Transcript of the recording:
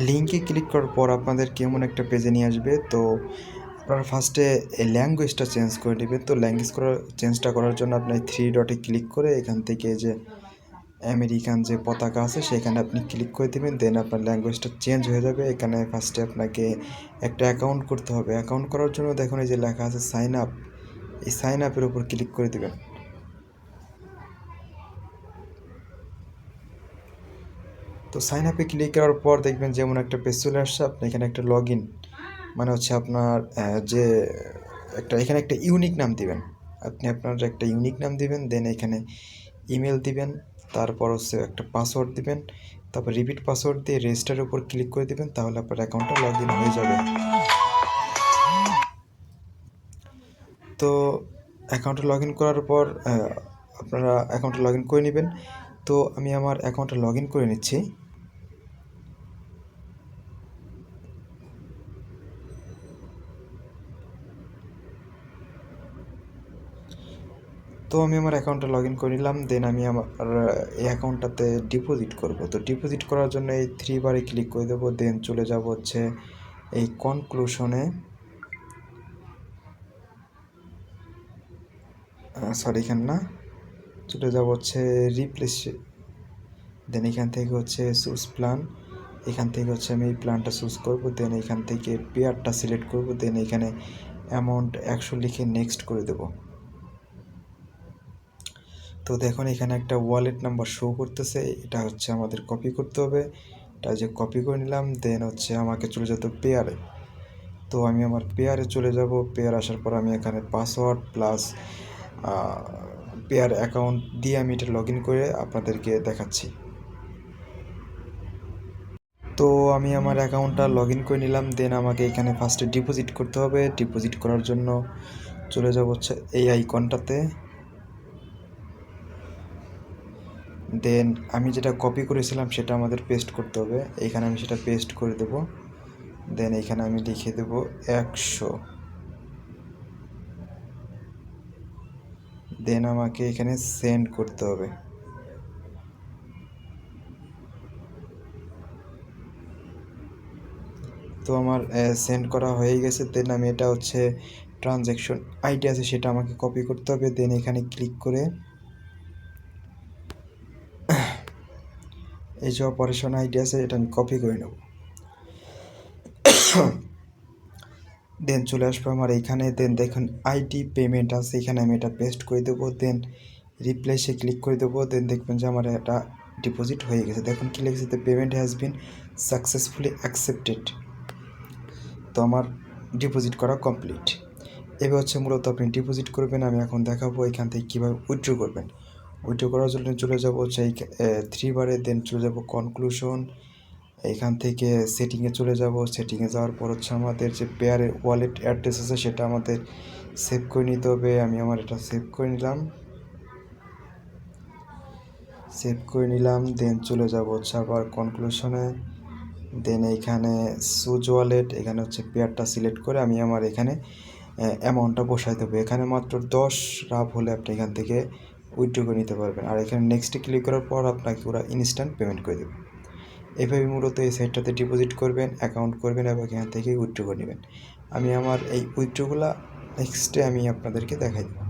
লিঙ্কে ক্লিক করার পর আপনাদের কেমন একটা পেজে নিয়ে আসবে। তো আপনারা ফার্স্টে এই ল্যাঙ্গুয়েজটা চেঞ্জ করে নেবেন। তো ল্যাঙ্গুয়েজ চেঞ্জটা করার জন্য আপনার 3 ডটে ক্লিক করে এখান থেকে যে আমেরিকান যে পতাকা আছে সেখানে আপনি ক্লিক করে দেবেন। দেন আপনার ল্যাঙ্গুয়েজটা চেঞ্জ হয়ে যাবে। এখানে ফার্স্টে আপনাকে একটা অ্যাকাউন্ট করতে হবে। অ্যাকাউন্ট করার জন্য দেখুন এই যে লেখা আছে সাইন আপ, এই সাইন আপের উপর ক্লিক করে দেবেন। তো সাইন আপে ক্লিক করার পর দেখবেন যেমন একটা পেজ চলে আসছে। আপনি এখানে একটা লগ ইন মানে হচ্ছে আপনার যে এখানে একটা ইউনিক নাম দিবেন। আপনি আপনার একটা ইউনিক নাম দিবেন। দেন এখানে ইমেল দিবেন, তারপর হচ্ছে একটা পাসওয়ার্ড দিবেন, তারপর রিপিট পাসওয়ার্ড দিয়ে রেজিস্টারের উপর ক্লিক করে দিবেন। তাহলে আপনার অ্যাকাউন্টটা লগ ইন হয়ে যাবে। তো অ্যাকাউন্টে লগ ইন করার পর আপনারা অ্যাকাউন্টে লগ ইন করে নেবেন। তো আমি আমার অ্যাকাউন্টে লগ ইন করে নিচ্ছি। তো আমি আমার অ্যাকাউন্টে লগ ইন করে নিলাম। দেন আমি আমার এই অ্যাকাউন্টটাতে ডিপোজিট করব। তো ডিপোজিট করার জন্য এই 3 বারে ক্লিক করে দেবো। দেন চলে যাব হচ্ছে এই কনক্লুশনে, সরি এখানে না, চলে যাব হচ্ছে রিপ্লেস। দেন এখান থেকে হচ্ছে চুজ প্ল্যান, এখান থেকে হচ্ছে আমি এই প্ল্যানটা চুজ করব। দেন এখান থেকে পেয়ারটা সিলেক্ট করব। দেন এখানে অ্যামাউন্ট 100 লিখে নেক্সট করে দেব। তো দেখুন এখানে একটা ওয়ালেট নাম্বার শো করতেছে, এটা হচ্ছে আমাদের কপি করতে হবে। এটা যে কপি করে নিলাম। দেন হচ্ছে আমাকে চলে যেতে পেয়ারে। তো আমি আমার পেয়ারে চলে যাব। পেয়ার আসার পর আমি এখানে পাসওয়ার্ড প্লাস পেয়ার অ্যাকাউন্ট দিয়ে আমি এটা লগ ইন করে আপনাদেরকে দেখাচ্ছি। তো আমি আমার অ্যাকাউন্টটা লগ ইন করে নিলাম। দেন আমাকে এখানে ফার্স্টে ডিপোজিট করতে হবে। ডিপোজিট করার জন্য চলে যাব হচ্ছে এই আইকনটাতে। দেন আমি যেটা কপি করেছিলাম সেটা আমাদের পেস্ট করতে হবে। এখানে আমি সেটা পেস্ট করে দেব। দেন এখানে আমি লিখে দেব 100। দেন আমাকে এখানে সেন্ড করতে হবে। তো আমার সেন্ড করা হয়ে গেছে। দেন আমি এটা হচ্ছে ট্রানজ্যাকশন আইডি আছে সেটা আমাকে কপি করতে হবে। দেন এখানে ক্লিক করে এই যে অপারেশন আইডি আছে এটা আমি কপি করে নেব। দেন চলে আসবো আমার এইখানে। দেন দেখুন আইডি পেমেন্ট আছে, এখানে আমি এটা পেস্ট করে দেবো। দেন রিপ্লেসে ক্লিক করে দেবো। দেন দেখবেন যে আমার এটা ডিপোজিট হয়ে গেছে। দেখুন কি লিখেছে, the payment has been successfully accepted. তো আমার ডিপোজিট করা কমপ্লিট। এবার হচ্ছে মূলত আপনি ডিপোজিট করবেন। আমি এখন দেখাবো এখান থেকে কীভাবে উইথড্র করবেন। উইথড্র করার জন্য চলে যাব হচ্ছে এই 3 বারে। দেন চলে যাব কনক্লুশন, এখান থেকে সেটিংয়ে চলে যাব। সেটিংয়ে যাওয়ার পর হচ্ছে আমাদের যে পেয়ারের ওয়ালেট অ্যাড্রেস আছে সেটা আমাদের সেভ করে নিতে হবে। আমি আমার এটা সেভ করে নিলাম। দেন চলে যাব হচ্ছে আবার কনক্লুশনে। দেন এইখানে সুজ ওয়ালেট, এখানে হচ্ছে পেয়ারটা সিলেক্ট করে আমি আমার এখানে অ্যামাউন্টটা বসাই দেবো। এখানে মাত্র 10 রাফ হলে আপনি এখান থেকে উইথড্র করে নিতে পারবেন। আর এখানে নেক্সটে ক্লিক করার পর আপনাকে ওরা ইনস্ট্যান্ট পেমেন্ট করে দেবে। এভাবে মূলত এই সাইটটাতে ডিপোজিট করবেন, অ্যাকাউন্ট করবেন এবং এখান থেকে উইথড্র করে নেবেন। আমি আমার এই উইথড্রগুলো নেক্সটে আমি আপনাদেরকে দেখাই দেবো।